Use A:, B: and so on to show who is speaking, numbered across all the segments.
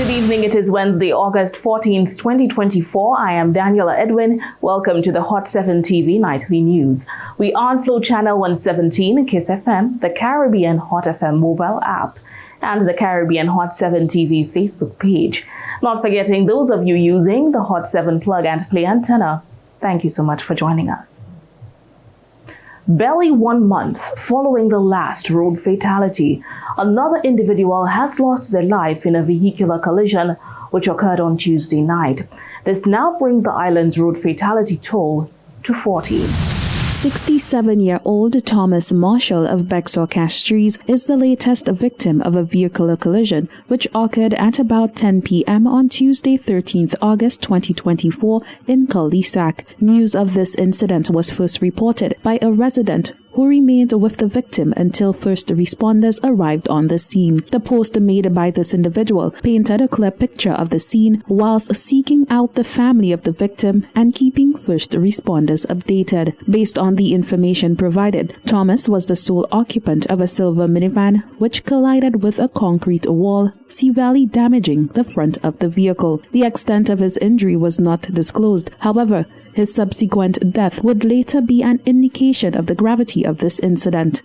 A: Good evening. It is Wednesday, August 14th, 2024. I am Daniela Edwin. Welcome to the Hot 7 TV Nightly News. We are on Flow Channel 117, Kiss FM, the Caribbean Hot FM mobile app, and the Caribbean Hot 7 TV Facebook page. Not forgetting those of you using the Hot 7 plug and play antenna. Thank you so much for joining us. Barely 1 month following the last road fatality, another individual has lost their life in a vehicular collision which occurred on Tuesday night. This now brings the island's road fatality toll to 40.
B: 67-year-old Thomas Marshall of Bexar Castries is the latest victim of a vehicular collision which occurred at about 10 p.m. on Tuesday, 13th August 2024 in Cul-de-sac. News of this incident was first reported by a resident who remained with the victim until first responders arrived on the scene. The post made by this individual painted a clear picture of the scene whilst seeking out the family of the victim and keeping first responders updated. Based on the information provided, Thomas was the sole occupant of a silver minivan which collided with a concrete wall, severely damaging the front of the vehicle. The extent of his injury was not disclosed. However, his subsequent death would later be an indication of the gravity of this incident.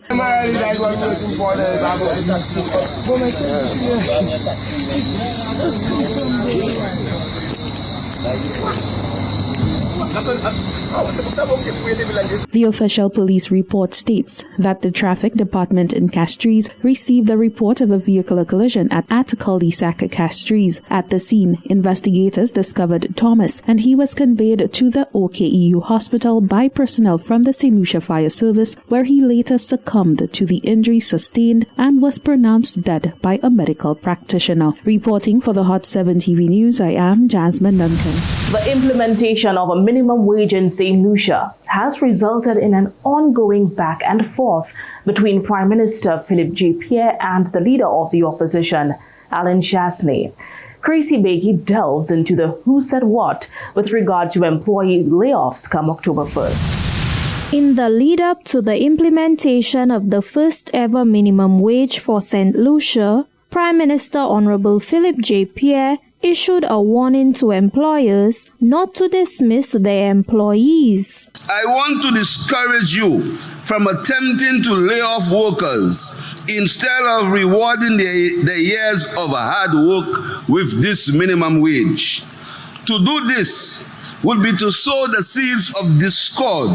B: The official police report states that the traffic department in Castries received a report of a vehicular collision at Cul-de-sac Castries. At the scene, investigators discovered Thomas and he was conveyed to the OKEU hospital by personnel from the Saint Lucia Fire Service, where he later succumbed to the injuries sustained and was pronounced dead by a medical practitioner. Reporting for the Hot 7 TV News, I am Jasmine Duncan.
A: The implementation of a minimum wage in Saint Lucia has resulted in an ongoing back and forth between Prime Minister Philip J. Pierre and the leader of the opposition, Alan Chasney. Chrissy Bakey delves into the who said what with regard to employee layoffs come October 1st.
C: In the lead-up to the implementation of the first ever minimum wage for Saint Lucia, Prime Minister Honorable Philip J. Pierre issued a warning to employers not to dismiss their employees.
D: I want to discourage you from attempting to lay off workers instead of rewarding their years of hard work with this minimum wage. To do this would be to sow the seeds of discord,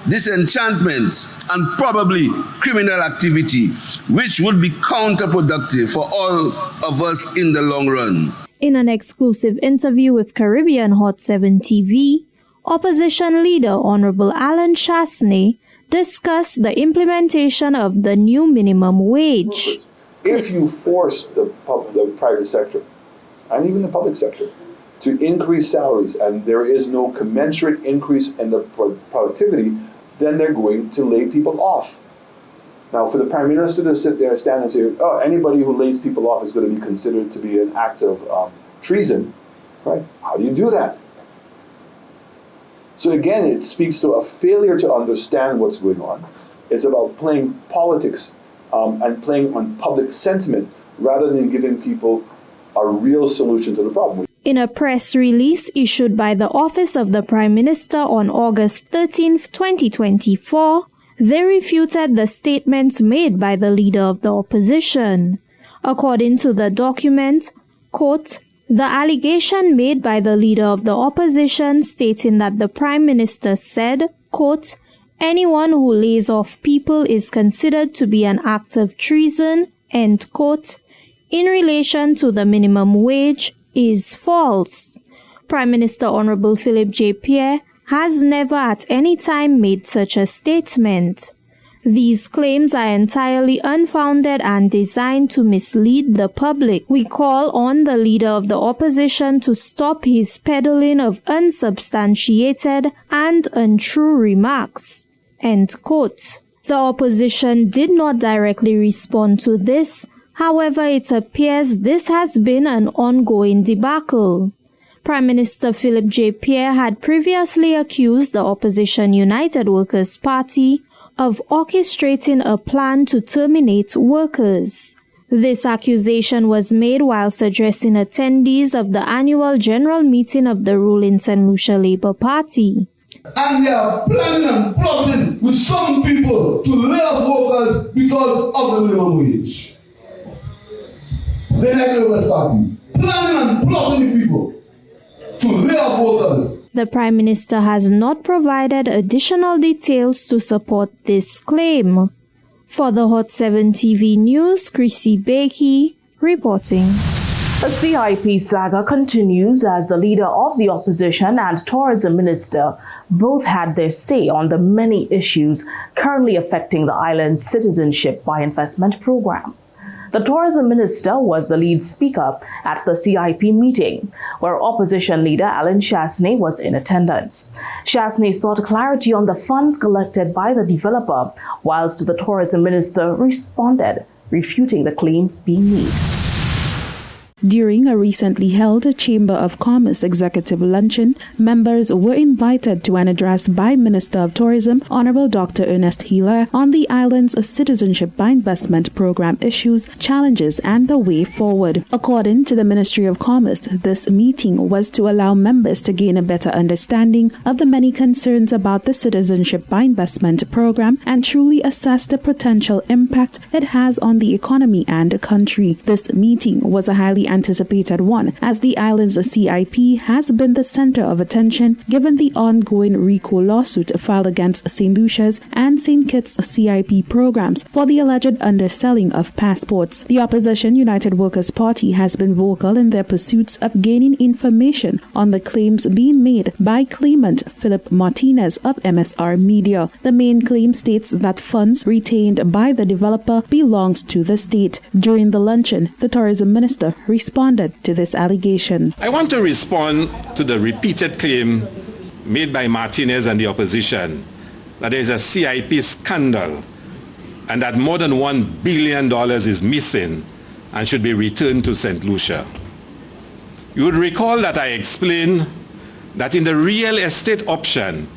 D: disenchantment, and probably criminal activity, which would be counterproductive for all of us in the long run.
C: In an exclusive interview with Caribbean Hot 7 TV, opposition leader Honorable Alan Chasney discussed the implementation of the new minimum wage.
E: If you force the private sector and even the public sector to increase salaries and there is no commensurate increase in the productivity, then they're going to lay people off. Now, for the Prime Minister to sit there and stand and say, oh, anybody who lays people off is going to be considered to be an act of treason, right? How do you do that? So again, it speaks to a failure to understand what's going on. It's about playing politics and playing on public sentiment rather than giving people a real solution to the problem.
C: In a press release issued by the Office of the Prime Minister on August 13, 2024, they refuted the statements made by the leader of the opposition. According to the document, quote, the allegation made by the leader of the opposition stating that the Prime Minister said, quote, anyone who lays off people is considered to be an act of treason, end quote, in relation to the minimum wage is false. Prime Minister Honorable Philip J. Pierre has never at any time made such a statement. These claims are entirely unfounded and designed to mislead the public. We call on the leader of the opposition to stop his peddling of unsubstantiated and untrue remarks. End quote. The opposition did not directly respond to this. However, it appears this has been an ongoing debacle. Prime Minister Philip J. Pierre had previously accused the opposition United Workers' Party of orchestrating a plan to terminate workers. This accusation was made whilst addressing attendees of the annual general meeting of the ruling Saint Lucia Labour Party.
F: And they are planning and plotting with some people to lay off workers because of the minimum wage. The United Workers' Party planning and plotting with people to lay off workers.
C: The Prime Minister has not provided additional details to support this claim. For the Hot 7 TV News, Chrissy Bakey reporting.
A: The CIP saga continues as the leader of the opposition and tourism minister both had their say on the many issues currently affecting the island's citizenship by investment program. The tourism minister was the lead speaker at the CIP meeting, where opposition leader Alan Chasney was in attendance. Chasney sought clarity on the funds collected by the developer, whilst the tourism minister responded, refuting the claims being made.
B: During a recently held Chamber of Commerce executive luncheon, members were invited to an address by Minister of Tourism, Honorable Dr. Ernest Healer, on the island's citizenship by investment program issues, challenges, and the way forward. According to the Ministry of Commerce, this meeting was to allow members to gain a better understanding of the many concerns about the citizenship by investment program and truly assess the potential impact it has on the economy and the country. This meeting was a highly anticipated one, as the island's CIP has been the center of attention given the ongoing RICO lawsuit filed against Saint Lucia's and St. Kitts CIP programs for the alleged underselling of passports. The opposition United Workers' Party has been vocal in their pursuits of gaining information on the claims being made by claimant Philip Martinez of MSR Media. The main claim states that funds retained by the developer belongs to the state. During the luncheon, the tourism minister responded to this allegation.
G: I want to respond to the repeated claim made by Martinez and the opposition that there is a CIP scandal and that more than $1 billion is missing and should be returned to Saint Lucia. You would recall that I explained that in the real estate option,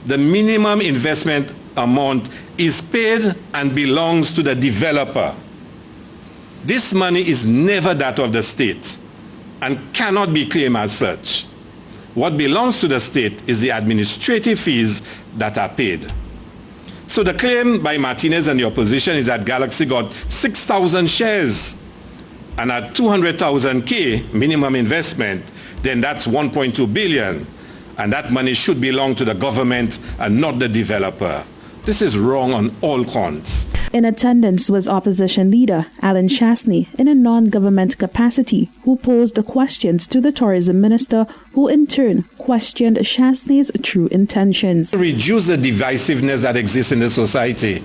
G: the minimum investment amount is paid and belongs to the developer. This money is never that of the state and cannot be claimed as such. What belongs to the state is the administrative fees that are paid. So the claim by Martinez and the opposition is that Galaxy got 6,000 shares and at 200,000 K minimum investment, then that's 1.2 billion. And that money should belong to the government and not the developer. This is wrong on all counts.
B: In attendance was opposition leader Alan Chasney in a non-government capacity, who posed questions to the tourism minister, who in turn questioned Chasney's true intentions.
G: Reduce the divisiveness that exists in the society.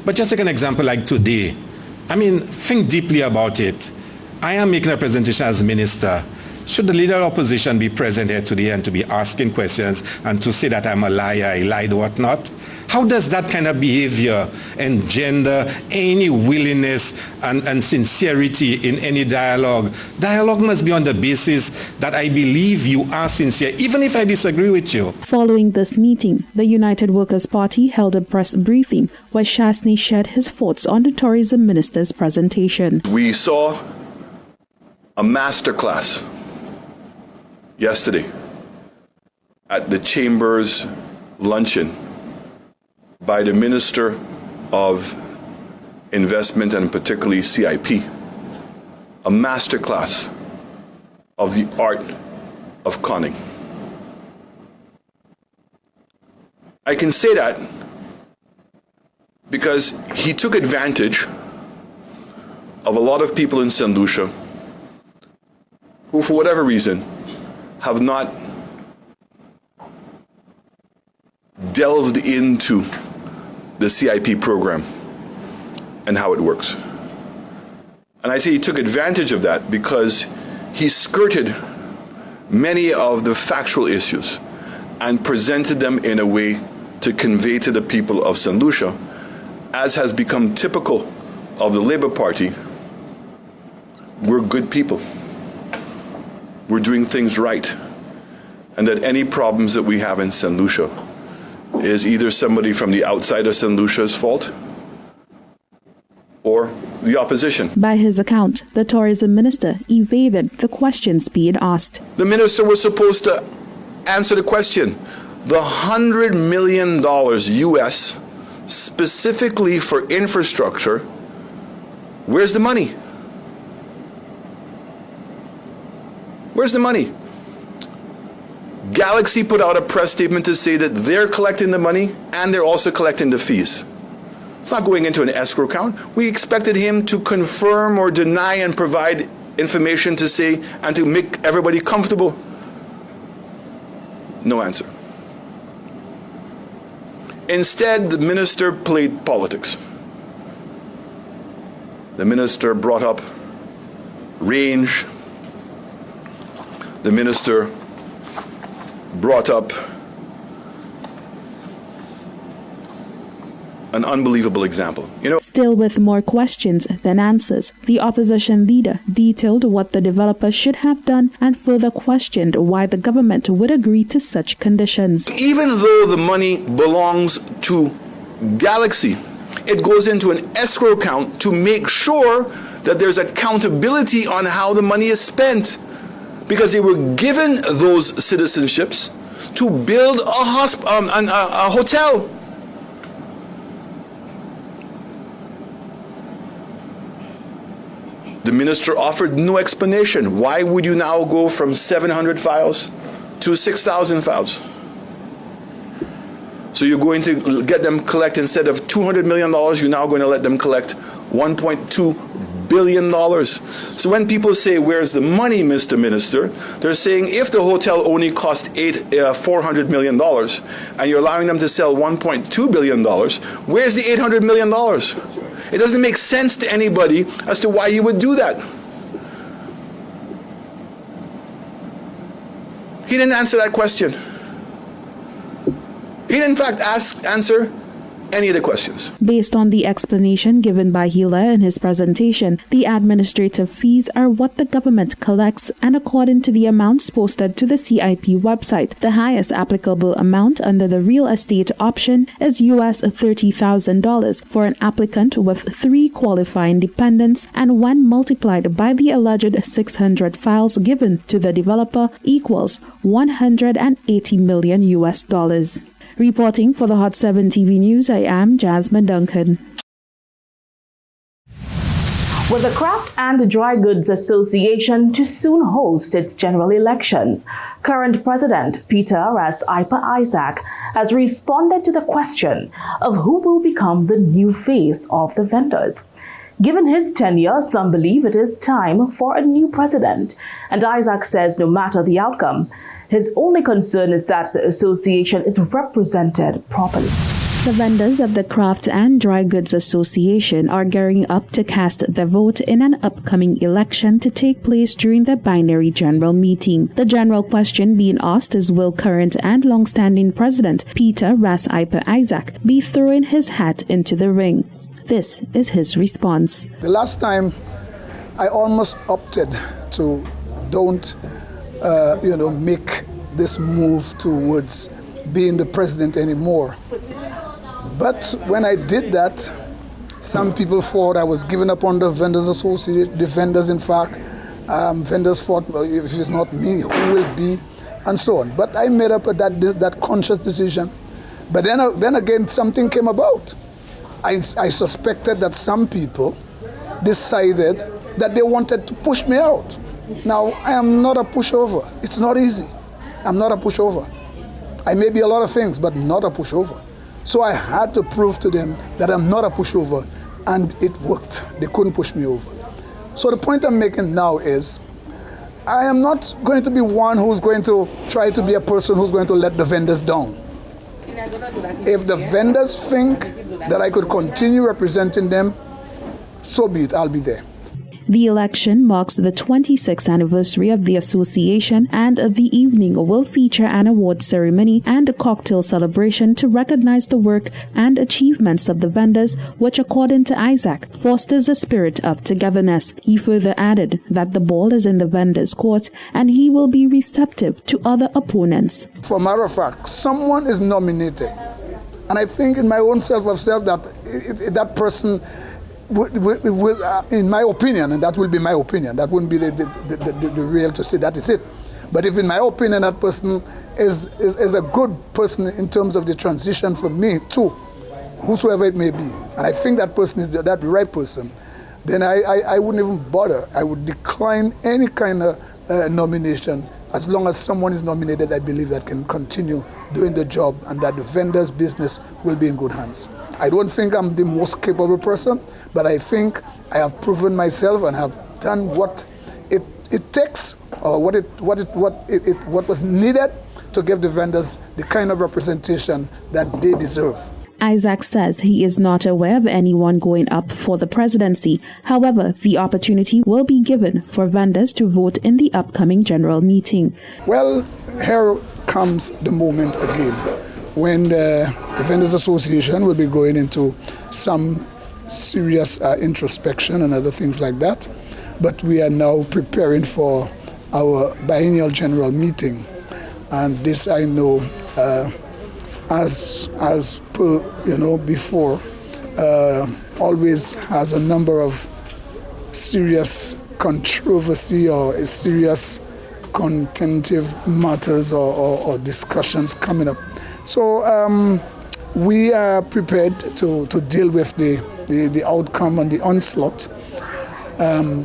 G: But just take an example like today. I mean, think deeply about it. I am making a presentation as minister. Should the leader of opposition be present here today and to be asking questions and to say that I'm a liar, I lied, whatnot? How does that kind of behavior engender any willingness and sincerity in any dialogue? Dialogue must be on the basis that I believe you are sincere, even if I disagree with you.
B: Following this meeting, the United Workers' Party held a press briefing where Chasney shared his thoughts on the tourism minister's presentation.
E: We saw a masterclass yesterday at the Chamber's luncheon by the Minister of Investment and particularly CIP, a masterclass of the art of conning. I can say that because he took advantage of a lot of people in Saint Lucia who, for whatever reason, have not delved into the CIP program and how it works. And I say he took advantage of that because he skirted many of the factual issues and presented them in a way to convey to the people of Saint Lucia, as has become typical of the Labour Party, we're good people. We're doing things right. And that any problems that we have in Saint Lucia is either somebody from the outside of Saint Lucia's fault
H: or the opposition.
B: By his account, the tourism minister evaded the questions being asked.
H: The minister was supposed to answer the question. The $100 million US specifically for infrastructure, where's the money? Where's the money? Galaxy put out a press statement to say that they're collecting the money and they're also collecting the fees. It's not going into an escrow account. We expected him to confirm or deny and provide information to say and to make everybody comfortable. No answer. Instead, the minister played politics. The minister brought up range. The minister brought up an unbelievable example.
B: Still with more questions than answers, the opposition leader detailed what the developer should have done and further questioned why the government would agree to such conditions.
H: Even though the money belongs to Galaxy, it goes into an escrow account to make sure that there's accountability on how the money is spent. Because they were given those citizenships to build a hotel. The minister offered no explanation. Why would you now go from 700 files to 6,000 files? So you're going to get them collect, instead of $200 million, you're now going to let them collect $1.2 billion. So when people say, where's the money, Mr. Minister? They're saying if the hotel only cost $400 million and you're allowing them to sell $1.2 billion, where's the $800 million? It doesn't make sense to anybody as to why you would do that. He didn't answer that question. He didn't, in fact, answer any of the questions.
B: Based on the explanation given by Hilaire in his presentation, the administrative fees are what the government collects, and according to the amounts posted to the CIP website, the highest applicable amount under the real estate option is US $30,000 for an applicant with 3 qualifying dependents, and when multiplied by the alleged 600 files given to the developer equals $180 million US. Reporting for the Hot 7 TV News, I am Jasmine Duncan.
A: With the Craft and Dry Goods Association to soon host its general elections, current President Peter Ras Isaac has responded to the question of who will become the new face of the vendors. Given his tenure, some believe it is time for a new president, and Isaac says no matter the outcome, his only concern is that the association is represented properly.
B: The vendors of the Craft and Dry Goods Association are gearing up to cast their vote in an upcoming election to take place during the binary general meeting. The general question being asked is, will current and long-standing President Peter Ras Isaac be throwing his hat into the ring? This is his response.
I: The last time I almost opted to don't make this move towards being the president anymore. But when I did that, some people thought I was giving up on the Vendors Association. The vendors, in fact, vendors thought, if it's not me, who will be, and so on. But I made up that conscious decision. But then again, something came about. I suspected that some people decided that they wanted to push me out. Now, I am not a pushover. It's not easy. I'm not a pushover. I may be a lot of things, but not a pushover. So I had to prove to them that I'm not a pushover, and it worked. They couldn't push me over. So the point I'm making now is, I am not going to be one who's going to try to be a person who's going to let the vendors down. If the vendors think that I could continue representing them, so be it, I'll be there.
B: The election marks the 26th anniversary of the association, and the evening will feature an award ceremony and a cocktail celebration to recognize the work and achievements of the vendors, which, according to Isaac, fosters a spirit of togetherness. He further added that the ball is in the vendors' court and he will be receptive to other opponents.
I: For a matter of fact, someone is nominated, and I think in my own self I've said that that person in my opinion, and that will be my opinion, that wouldn't be the real to say that is it. But if in my opinion that person is a good person in terms of the transition from me to whosoever it may be, and I think that person is that right person, then I wouldn't even bother. I would decline any kind of nomination as long as someone is nominated I believe that can continue doing the job and that the vendor's business will be in good hands. I don't think I'm the most capable person, but I think I have proven myself and have done what it takes, or what was needed to give the vendors the kind of representation that they deserve.
B: Isaac says he is not aware of anyone going up for the presidency. However, the opportunity will be given for vendors to vote in the upcoming general meeting.
I: Well, here comes the moment again when the Vendors Association will be going into some serious introspection and other things like that. But we are now preparing for our biennial general meeting. And this I know, as per before, always has a number of serious controversy or serious contentious matters or discussions coming up. So we are prepared to deal with the outcome and the onslaught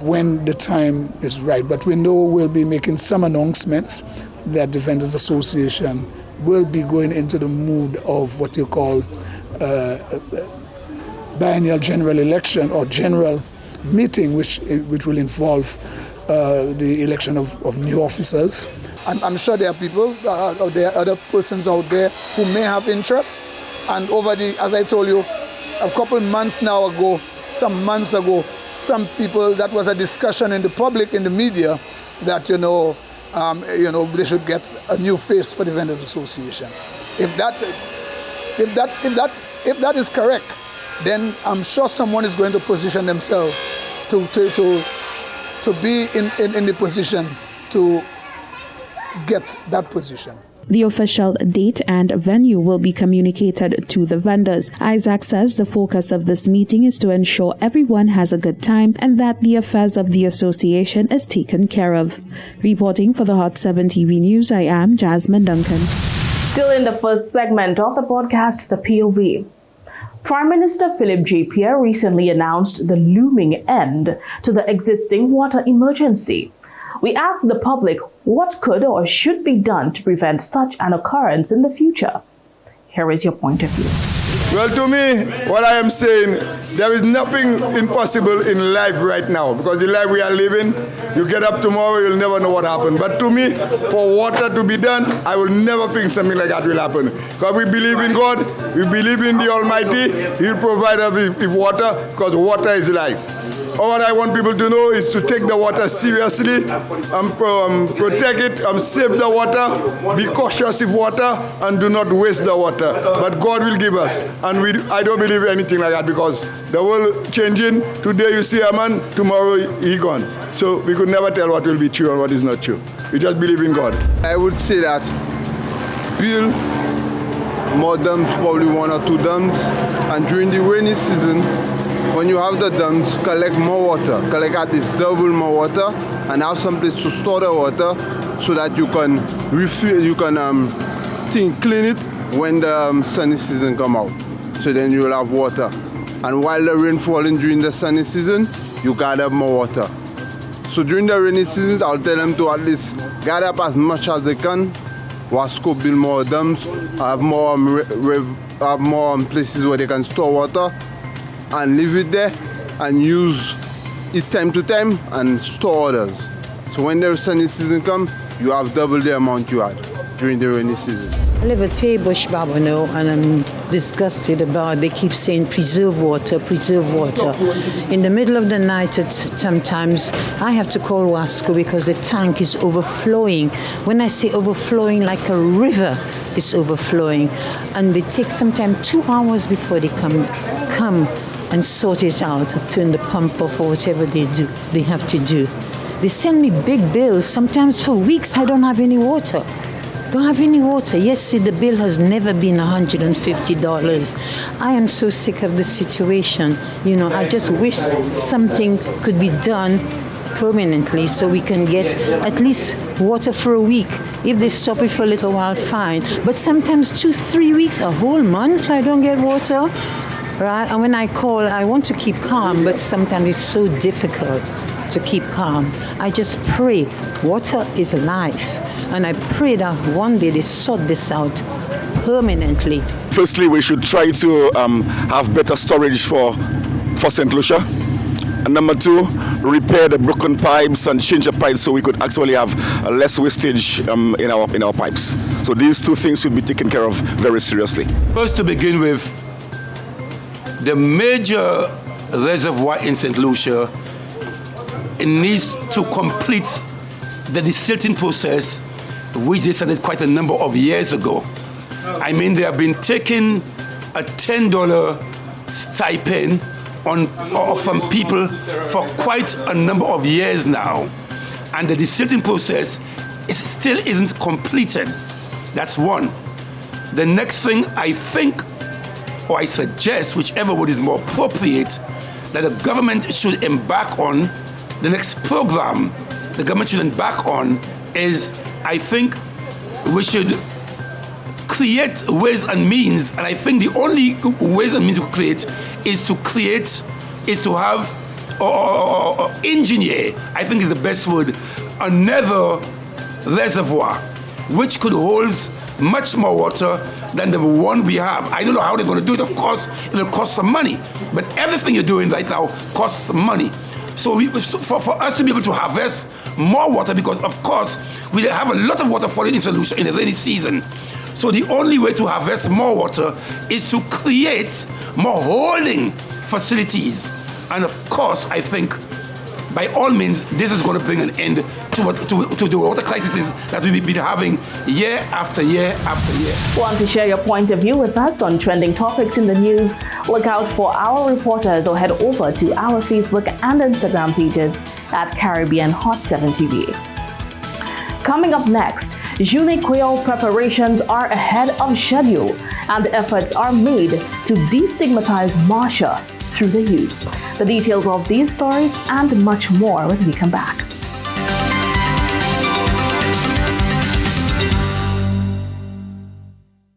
I: when the time is right. But we know we'll be making some announcements that the Vendors Association will be going into the mood of what you call biennial general election or general meeting, which will involve the election of new officers. I'm sure there are people, there are other persons out there who may have interest. And as I told you, a couple months ago, some people, that was a discussion in the public, in the media, that they should get a new face for the Vendors Association. If that is correct, then I'm sure someone is going to position themselves to be in the position to get that position.
B: The official date and venue will be communicated to the vendors. Isaac says the focus of this meeting is to ensure everyone has a good time and that the affairs of the association is taken care of. Reporting for the Hot 7 TV News, I am Jasmine Duncan.
A: Still in the first segment of the podcast, the POV. Prime Minister Philip J. Pierre recently announced the looming end to the existing water emergency. We asked the public what could or should be done to prevent such an occurrence in the future. Here is your point of view.
J: Well, to me, what I am saying, there is nothing impossible in life right now, because the life we are living, you get up tomorrow, you'll never know what happened. But to me, for water to be done, I will never think something like that will happen. Because we believe in God, we believe in the Almighty, He'll provide us with water, because water is life. All I want people to know is to take the water seriously, protect it, save the water, be cautious with water, and do not waste the water. But God will give us. And I don't believe anything like that, because the world changing. Today you see a man, tomorrow he gone. So we could never tell what will be true and what is not true. We just believe in God.
D: I would say that build more dams, probably 1 or 2 dams, and during the rainy season, when you have the dams, collect more water, collect at least double more water, and have some place to store the water so that you can refill, you can clean it when the sunny season come out. So then you will have water. And while the rain falling during the sunny season, you gather more water. So during the rainy season, I'll tell them to at least gather up as much as they can. Wasco build more dams, have more places where they can store water, and leave it there and use it time to time and store others. So when the sunny season comes, you have double the amount you had during the rainy season.
K: I live at Paybush, Babano, and I'm disgusted about they keep saying preserve water, preserve water. In the middle of the night, sometimes I have to call Wasco because the tank is overflowing. When I say overflowing, like a river, it's overflowing. And they take sometimes 2 hours before they come and sort it out, turn the pump off or whatever they have to do. They send me big bills. Sometimes for weeks I don't have any water. don't have any water. Yes, see, the bill has never been $150. I am so sick of the situation. I just wish something could be done permanently so we can get at least water for a week. If they stop it for a little while, fine. But sometimes 2-3 weeks, a whole month, I don't get water. Right? And when I call, I want to keep calm, but sometimes it's so difficult to keep calm. I just pray. Water is life. And I pray that one day they sort this out permanently.
H: Firstly, we should try to have better storage for Saint Lucia. And number 2, repair the broken pipes and change the pipes so we could actually have less wastage in our pipes. So these 2 things should be taken care of very seriously.
L: First, to begin with, the major reservoir in Saint Lucia, it needs to complete the desilting process, which they started quite a number of years ago. I mean, they have been taking a $10 stipend from people for quite a number of years now, and the desilting process still isn't completed. That's one. The next thing I think, or I suggest, whichever word is more appropriate, that the government should embark on, the next program the government should embark on is, I think we should create ways and means, and I think the only ways and means to create is to have, or engineer, I think is the best word, another reservoir which could hold much more water than the one we have. I don't know how they're going to do it. Of course, it'll cost some money, but everything you're doing right now costs money. So for us to be able to harvest more water, because of course we have a lot of water falling in Saint Lucia in the rainy season. So the only way to harvest more water is to create more holding facilities. And of course, I think by all means, this is going to bring an end to the water crises that we've been having year after year after year.
A: Want to share your point of view with us on trending topics in the news? Look out for our reporters or head over to our Facebook and Instagram pages at Caribbean Hot 7 TV. Coming up next, Julie Creole preparations are ahead of schedule and efforts are made to destigmatize Marsha through the youth. The details of these stories and much more when we come back.